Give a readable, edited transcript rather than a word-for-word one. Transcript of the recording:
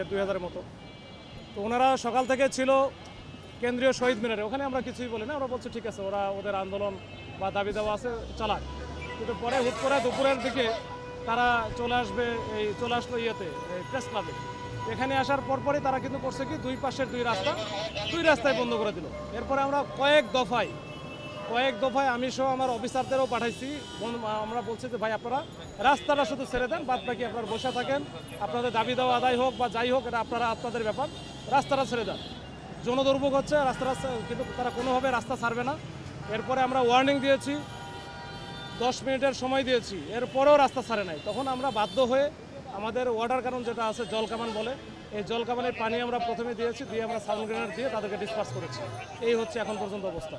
2000-এর মতো। তো ওনারা সকাল থেকে ছিল কেন্দ্রীয় শহীদ মিনারে, ওখানে আমরা কিছুই বলি না, আমরা বলছি ঠিক আছে, ওরা ওদের আন্দোলন বা দাবি দেওয়া আছে চালাক। কিন্তু পরে হুট করে দুপুরের দিকে তারা চলে আসলো ইয়েতে, প্রেস ক্লাবে। এখানে আসার পরপরই তারা কিন্তু করছে কি, দুই পাশের দুই রাস্তায় বন্ধ করে দিল। এরপরে আমরা কয়েক দফায় আমি সহ আমার অফিসারদেরও পাঠাইছি। আমরা বলছি যে ভাই আপনারা রাস্তাটা শুধু ছেড়ে দেন, বাদ বাকি আপনারা বসে থাকেন, আপনাদের দাবি দেওয়া আদায় হোক বা যাই হোক, এটা আপনাদের ব্যাপার, রাস্তাটা ছেড়ে দেন। জনদুর্ভোগ হচ্ছে, রাস্তাটা, কিন্তু তারা কোনোভাবে রাস্তা ছাড়বে না। এরপরে আমরা ওয়ার্নিং দিয়েছি, 10 মিনিটের সময় দিয়েছি, এরপরেও রাস্তা ছাড়ে নাই। তখন আমরা বাধ্য হয়ে আমাদের ওয়াটার কারণ যেটা আছে, জল কামান বলে, এই জল কামানের পানি আমরা প্রথমে দিয়েছি, দিয়ে আমরা সাউন্ড গ্রেনেড দিয়ে তাদেরকে ডিসপার্স করেছি। এই হচ্ছে এখন পর্যন্ত অবস্থা।